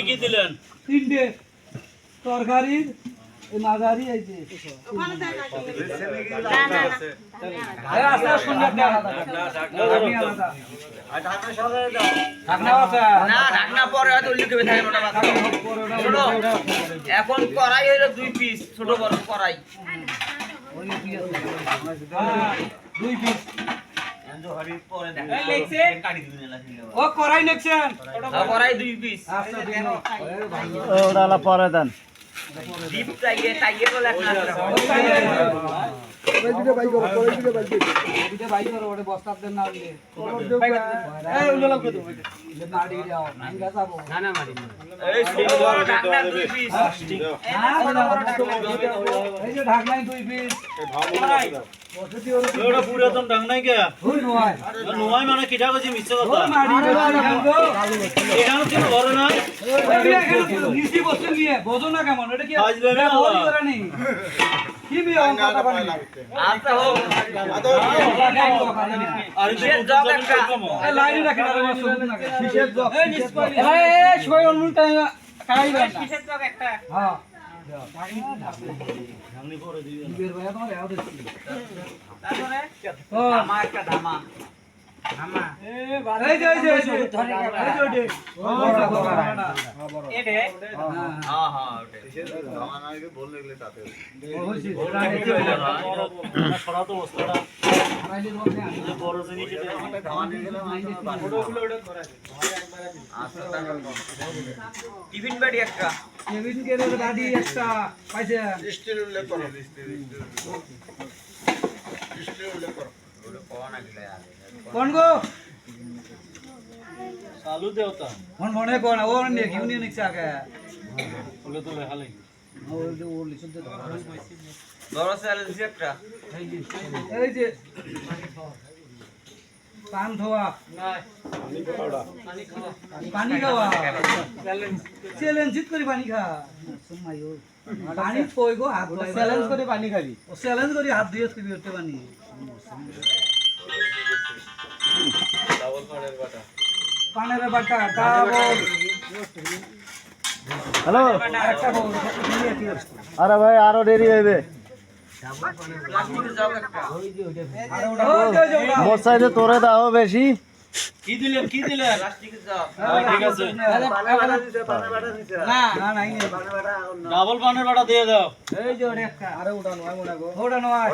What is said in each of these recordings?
কি দিলেন? তিনটে তরকারি মাঝারি আইছে এখন কড়াই হইলো 2 পিস ছোট বড় কড়াই 2 পিস ও কড়াই নেকছেন কড়াই 2 পিস ওটা পরে দেন। ডিপ টাইয়ে টাইয়ে বলে একটা দুটো বাই করো ওটা বস্তার দেন না দিলে এই ওগুলো লাগবে তো না দিয়ে দাও ভাঙা যাবো না মারি এই ছোট বড় ঢাকনা 2 পিস এই যে ঢাকনাই 2 পিস ওটা পুরাতন ঢাকনাই কে? ওই নয় নয় মানে কিটা কইছি মিছে কথা। ও মারি দাও এখানে কি ঘরে না? নিচে বসে নিয়ে বোঝো না কেমন এটা কি আজ দেবে না বলি করে নেই কি বি অঙ্ক কথা বানি আচ্ছা হোক আর সে জগ একটা এই লাইনে রাখেন আর আমার সবুজ না কিসের জব এই নিষ্পরি এই সই অনুলটা কাই না কিসের জগ একটা হ্যাঁ ঢাকনি পরে দিবেন। বের ভাই তোমার এও দেখছি তারপরে ও ধামা একটা ধামা ধামা এই যে ধরে এই যে ওটে ও বড় এডে হ্যাঁ হ্যাঁ ওটে ছড়া তো বস্তাটা বড় জিনিস টিফিন বাড়ি একটা কেবিন কে রে দাদি একটা পাইছে স্টিল উল্লেখ করো স্টিল উল্লেখ করো ওটা কোন আগলে কোন গো চালু দেওতা মন মনে কোন ও নে কিউ নে নিছে আগে বলে তো হালে ও যে ও লিখতে দাও বড় চ্যালেঞ্জ একটা এই যে পান ধোয়া পানি খাওয়া চ্যালেঞ্জ করে পানি খা সুমাইও পানি কই গো হাত ধোয়া চ্যালেঞ্জ করে পানি খাবি ও চ্যালেঞ্জ করে হাত ধুয়ে খাবি ওতে পানি পানের বাটা ডাবল হ্যালো আরেকটা বল আরে ভাই আরো দেরি হইবে। প্লাস্টিকের জগ একটা মোর সাইডে তোরে দাও বেশি। কি দিলেন প্লাস্টিকের জগ ঠিক আছে না না নাই ডাবল পানের বাটা দিয়ে দাও। এই যে ওটা একটা আরে ওটা নয় মনে গো ওটা নয়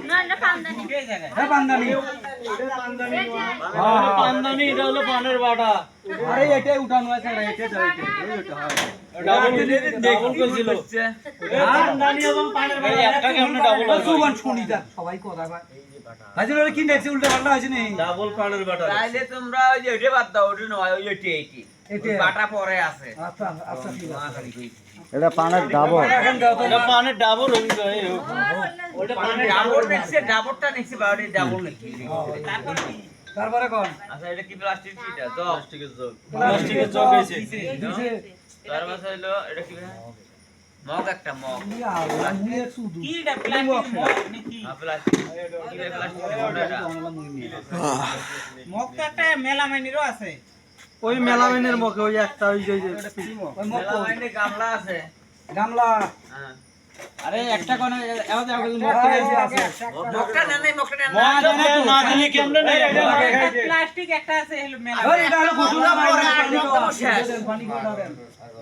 না এটা পান্দানি এই পান্দানি হ্যাঁ পান্দানি এটা হলো পানের বাটা। আরে এটাই উঠানো আছে না এটা দাও এটা ওটা হয় ডাবল কইছিল। পান্দানি এবং পানের বাটা একটা কেমনে ডাবল হয়? সুবন শুনি যা সবাই কথা কয় হাজির ওরা কি দেখছে উল্টা পাল্টা হইছে নি ডাবল পানের বাটা। তাইলে তোমরা ওই যে ওটা বাদ দাও ওটা নয় ওই এটি এটা বাটা পরে আছে আচ্ছা আচ্ছা ঠিক আছে এটা পানের ডাবল। এখন দাও তো এটা পানের ডাবল হই যায়। ওটা পানের ডাবল নেক্সে ডাবলটা নেক্সে বাড়ি ডাবল নাকি তারপর তারপরে কোন আচ্ছা এটা কি প্লাস্টিক কি এটা জগ প্লাস্টিকের জগ হইছে। দিছে তারপর হলো এটা কি মগ একটা মগ ইয়া আমি শুধু কি এটা প্লাস্টিক মগ নাকি হ্যাঁ প্লাস্টিক এটা প্লাস্টিক মগ তো একটা মেলামাইনেরও আছে ওই মেলামেনের মুখে ওই একটা ওই যে ওই মুখ মেলামাইনে গামলা আছে গামলা হ্যাঁ আরে একটা কোন এমন মগটা নেই মগটা নেই না দিলে কেমনে নেই? প্লাস্টিক একটা আছে হলো মেলা ওই এটা হলো ঘটনা পানি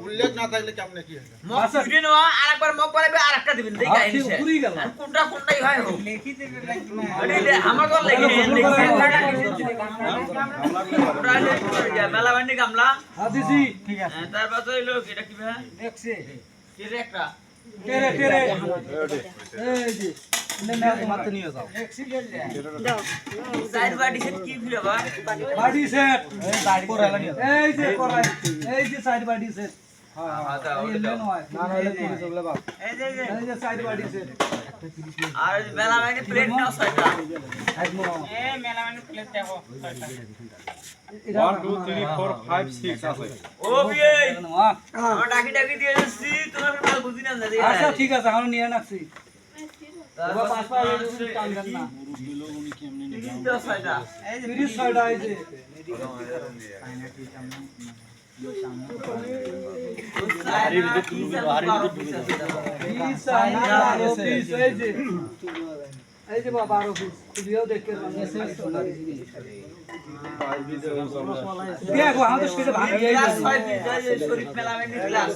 উল্লেখ না থাকলে কেমনে কি হবে মগ ছুটে নেওয়া আরেকবার মগ বাড়াবে আরেকটা দিবেন দেই গাইছে পুরি গেল কোনটা কোনটাই হয় হোক লিখি দেবে লাগবে আমার তো লিখি মেলামাইনে গামলা দিছি ঠিক আছে তারপর তো হলো এটা কি ভাই দেখছে কি রে একটা তেরে তেরে এই যে না তোমার তো নিয়ে যাও সাইড বাডি সেট কি ফিরে বা বাডি সেট এই যে করাই এই যে সাইড বাডি সেট আচ্ছা এই ওটা নয় না হলে তুমি চলে বাপ এই যে এই যে সাইড বাডি সেট আর মেলামাইনে প্লেট নাও ছয়টা একদম এই মেলামাইনে প্লেট দেখো 1 2 3 4 5 6 আছে ও বিয়ে আমরা ডাকি ডাকি দিয়ে যাচ্ছি তোমার মাল বুঝি না দাদি আচ্ছা ঠিক আছে আমরা নিয়ে নাছি বাবা পাঁচ পা টান দেন না ছয়টা এই যে 30 ছয়টা এই যে হাড়ির ভিতর ডুবে দাও, হাড়ির ভিতর ডুবে দাও। এই যে বাবা আরো পিস খুলিও দেখতে দেখো আমাদের সেটা ভাঙিয়ে গ্লাস 6 পিস যায় শরীফ মেলামেনি গ্লাস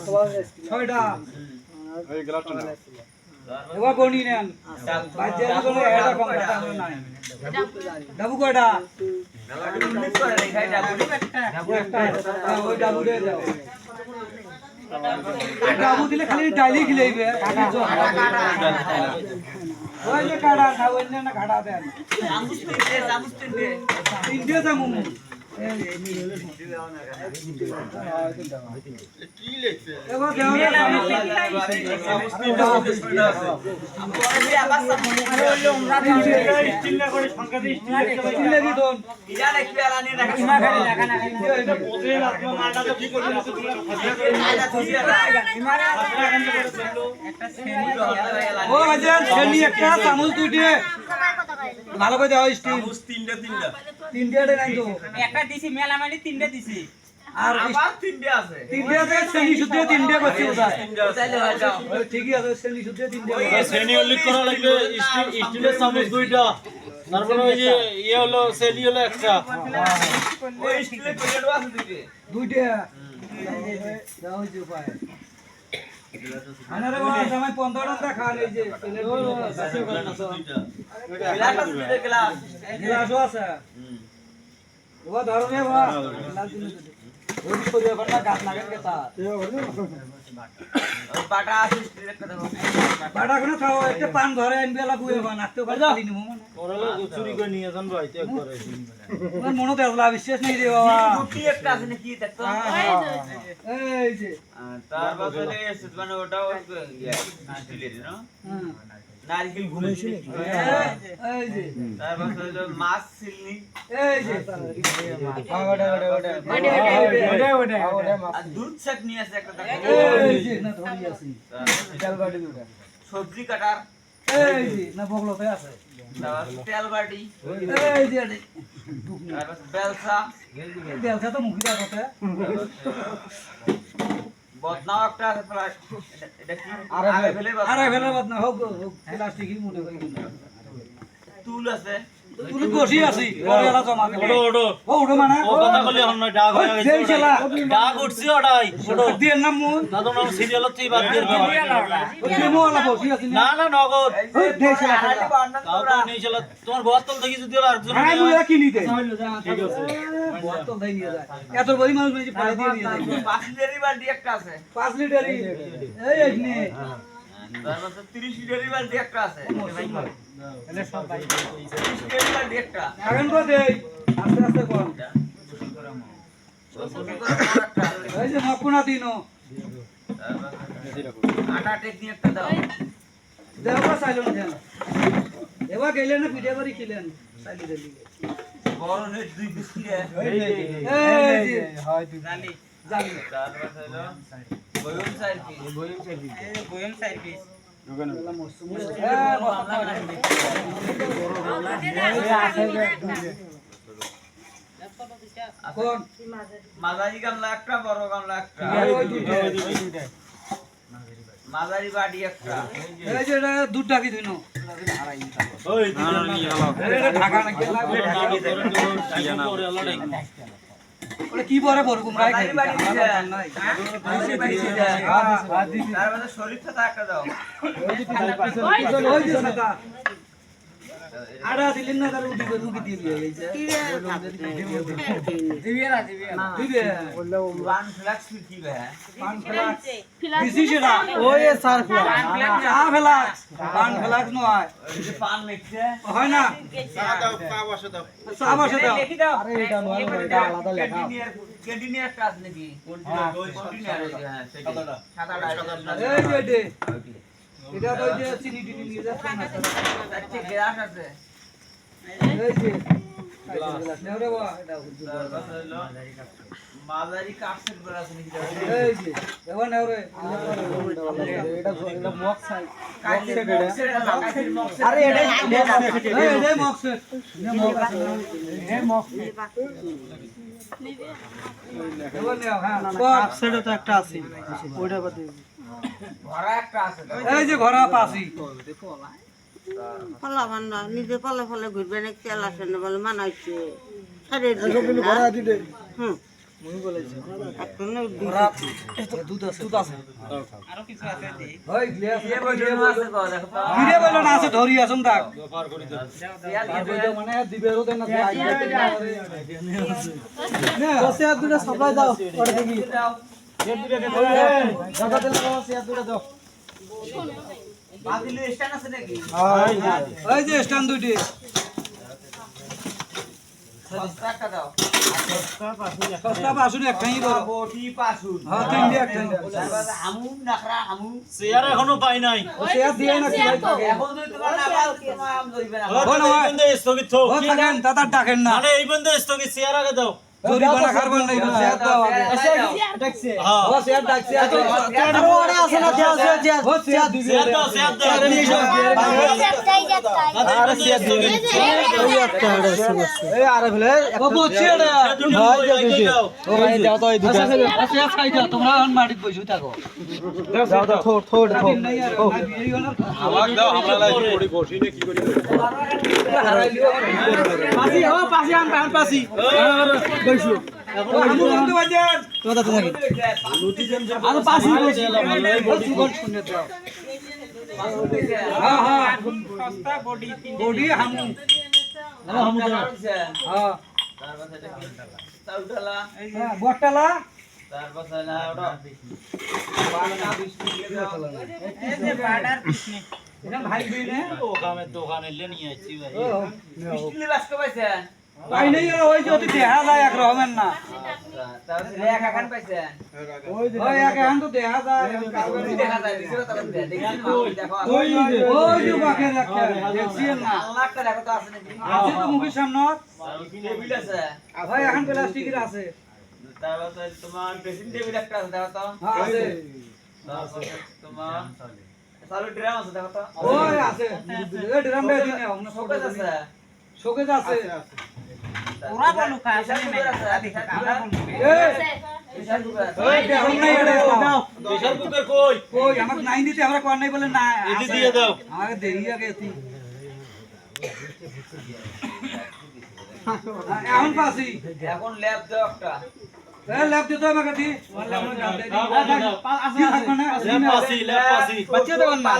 6টা এবার গনি নেন বাজে কোনো এটা কম কথা আমরা নাই ডাবু কয়টা মিস করে নাই খাই ডাবু ডাবু একটা ওই ডাবু দিয়ে দাও ডাবু দিলে খালি ডালি খিলাইবে ওই যে কাটা না ওই না কাটা দেন চামচ তিনটে তিনটে দামু কি লেখছে এবার দেও না ও বাজান ছেনি একটা চামচ দুইটে ভালো করে দাও স্টিল তিনটে নাই তো একটা দিছি মেলামানি তিনটে দিছি আর আবার তিনটে আছে তিনটে আছে ছেনি শুদ্ধ তিনটে করছি ওটা তাইলে হয়ে যাও ঠিকই আছে ছেনি শুদ্ধ তিনটে শ্রেণী উল্লেখ করা লাগবে, স্টিলের চামচ 2টা, তারপরে ওই যে ইয়ে হলো শ্রেণী হলো একটা। ওই স্টিলের প্লেটও আছে দুইটে দুইটে দাও যে উপায় আনারে বাবা জামাই 15 টাকা খান এই যে গ্লাস আছে দুইটা গ্লাস গ্লাসও আছে ও ধরনে বাবা গ্লাস দিন ওই করে বাবা গাছ লাগান কে তা বাটা আছে স্টিলের কথা বাড়া কোন খাও একটা পান ধরে আনবেলা বুয়ে বানাতে পারি খালি নিমু মানে ওরালে চুরি করে নিয়ে যান ভাইতে একবারে। তোমার মনে তো আসলা বিশ্বাস নেই রে বাবা রুটি একটা আছে নাকি দেখতো এই যে তার বদলে এসে মানে ওটাও স্টিলের না নারকেল ঘুমেছি এই যে তার বদলে মাছ সিলনি এই যে আর দুধ শাক নিয়ে আছে একটা এই যে না ধরি আছি সবজি কাটার এই যে না বগলতে আছে তারপর তেল বাটি এই যে তারপর বেলসা দেলছা তো মুখি দাও বদনাও একটা আছে প্লাস এটা কি আরে ফেলে আরে ফেলে বাদ না হোক প্লাস্টিকই মনে করি তুল আছে তুই বসি আছি ওবেলা জমা দে ওটো ওটো ও উঠো মানে ও কথা কইলে হন না, ডাক হয়ে গেছে দেই চলা ডাক উঠছে ওটাই ওটো দিয়ে নাম মুন দাদু নাম সিরিয়াল হচ্ছে বাদ দিয়ে ও দেমো ওলা বসি আছি না না নগদ ওই দেই চলা আরে বান্ডাল তাও তো নেই চলা, তোমার গোয়াতল থেকে যদি ওরা আরেকজন আই মুই কি নিতে ঠিক আছে। বোতল দেই নিয়ে যায় এত বড় মানুষ মানে পানি দিয়ে নিয়ে যায় 5 লিটারের বালতি একটা আছে 5 লিটারই এই এখানে তারপর 30 লিটারের বালতি একটা আছে এনে সব ভাই 30 লিটারের বালতি একটা এখন কো দেই আস্তে আস্তে কর এই যে মকুনা দিনো আটা টেকনিক একটা দাও দেওয়া সাইলেন দেন এবার গেলেন না পিঠে বাড়ি খিলেন সাইলি দিলি বরনের 2 বিস্কিট এই যে হয় জানি জানি তারপর হলো বয়ম সাইড পিস এই বয়ম সাইড পিস কোন মাঝারি গামলা একটা বড় গামলা একটা ওই দুইটা মাঝারি বাটি একটা এই যে এটা দুধ ডাকি দিনো ওই না নিয়ে গেল এটা ঢাকা না গেলা ওটা কি পরে বড় কুমড়াই খাই মাঝারি বাটি দিছে নাই মাঝারি বাটি দিছে তারপরে শরীর থাকা একটা দাও ওই যে সাদা আড়া দিলেন না তার রুটি দিয়ে এই যে দিবে ওয়ান ফ্লাক্স কি বে পান ফ্লাক্স দিছি সেটা ওই স্যার চা ফ্লাক্স পান ফ্লাক্স নয় পান লিখছে হয় না চা দাও চা বসে দাও চা বসে দাও লিখি দাও আরে এটা নয় এটা আলাদা লেখা ক্যান্টিনিয়ার কাজ নাকি কন্টিনিউয়ার হ্যাঁ সেটা সাদাটা এই যে দে এটা তো যে চিনি টিনি নিয়ে যাচ্ছে না আচ্ছা গ্লাস আছে এই যে গ্লাস নেও রে বাবা এটা মাঝারি কাঠ সেট করা আছে নাকি এই যে এবার নাও রে আরে এটা এই মক সেট এবার নাও হ্যাঁ কাপ সেটও তো একটা আছে ওইটা বাদ দিই ঘোড়া একটা আছে এই যে ঘোড়া পাসি ফলা বান্ধা নিজে ফলে ফলে ঘুরবে না তেল আসে না বলে মানাইছে সারে হুম দুধ আছে আরো কিছু আছে দি ওই গ্লাস এ বইটা আছে গো দেখো তো গিরে বলো না আছে ধরি আসুন তাক ব্যবহার করি দাও মানে দিবেরও দেন না বসে আর দুটো সাপ্লাই দাও ওটা দেখি দাদা তেল দাও সে আর দুটো দাও বাদিলে স্ট্যান্ড আছে নাকি ওই যে স্ট্যান্ড দুটি সস্তা একটা দাও সস্তা পাসুন একটাই করো বটি পাসুন হ্যাঁ তিনটি একটাই তারপর হামু নাখরা হামু চেয়ার এখনো পাই নাই ও সে আর দিয়ে না কি ভাই থাকে এখন যদি তোমার না পাও তোমার আম ধরবে না ও দাদা, এই বন্ধে স্থগিত থাক। ও থাকেন দাদা ডাকেন না মানে এই বন্ধে স্থগিত চেয়ার আগে দাও জরিমানা খারবার নাই সে আর দাও আগে হ্যাঁ ও সে আর ডাকছে ওরে আছে না দেও সে ও সে আর দিবে চেয়ার দাও দাদা, এই বন্ধে স্থগিত। এই আরে ফেলে ও বলছে না ও ভাই দাও তো এই দুটো সে আর খাই দাও তোমরা এখন মাটিতে বসে থাকো দাও দাও থোড় আমাক দাও আমরা লাই পড়ি বসি নে কি করি পাসি ও পাসি আন পান পাসি বসু আমু করতে বাজেন তো দাও থাকি আর পাসি বসি বল শুনে দাও হ্যাঁ হ্যাঁ সস্তা বডি বডি হামু হামু দাও হ্যাঁ তারপর এটা কি চাউডালা হ্যাঁ বটলা তারপর না ওটা বাড়া বিস্কুট দাও এই যে বাড়ার পিছনে এটা ভাই বিনে দোকানে লে নিয়ে আসছি ভাই বিস্কুট বাস্ক পাইছেন ভাই নেই ওই যে ওটি দেখা যায় এক রকমের না তারপর লেখ এখন পাইছেন ওই এক এখন তো দেখা যায় দেখা যায় বিস্কুট তখন দেখি দেখো ওই যে বাকি রাখা দেখছিস না আল্লাহটা দেখো তো আছে নাকি আছে তো মুখের সামনে টেবিল আছে ভাই এখন প্লাস্টিকের আছে তারপর তোমার ড্রেসিং টেবিল একটা আছে দেখো তো হ্যাঁ আছে তারপর তোমার চালু ড্রাম আছে দেখো তো ওই আছে এই ড্রামটা দিনে আমরা শোকেস আছে শোকেজ আছে ওরা বলো কা আছে এই ওই দেখুন না এটা দাও প্রেসার কুকার কই ওই আমাকে নাই দিতে আমরা কোন নাই বলে না এটি দিয়ে দাও আমাকে দেরি আগে তুই এখন পাসি এখন ল্যাব দাও একটা এ ল্যাব দিতে আমাকে দি আমার ল্যাব না গাল দেই পাসি আছে পাসি বাচ্চা দেবেন না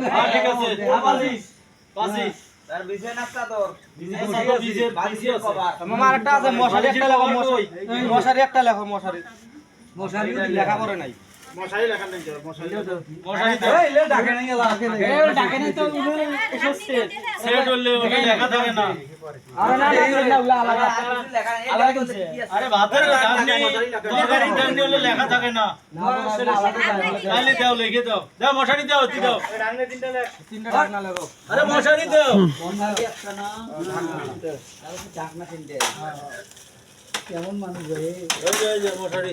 হ্যাঁ ঠিক আছে পাসি তার বিছানা একটা তোর বিজের কভার আমার একটা আছে মশারি একটা লেখো মশারি একটা লেখো মশারি মশারি লেখা করে নাই মশারি লেখা নেই মশারি মশারি দাও এই লে ডাকে নাই লাগে নাই এই ডাকে নাই তো সেট হলে ওটা লেখা থাকে না আরে না না উলা আলাদা লেখা আলাদা কি আছে আরে ভাতের দাম নেই তরকারি দাম নেই হলে লেখা থাকে না তাহলে দাও লিখে দাও দাও মশারি দাও তুই দাও তিনটা ডাক না লাগো আরে মশারি দাও একটা না ডাক না তিনটে কেমন মানুষ রে এই যে মশারি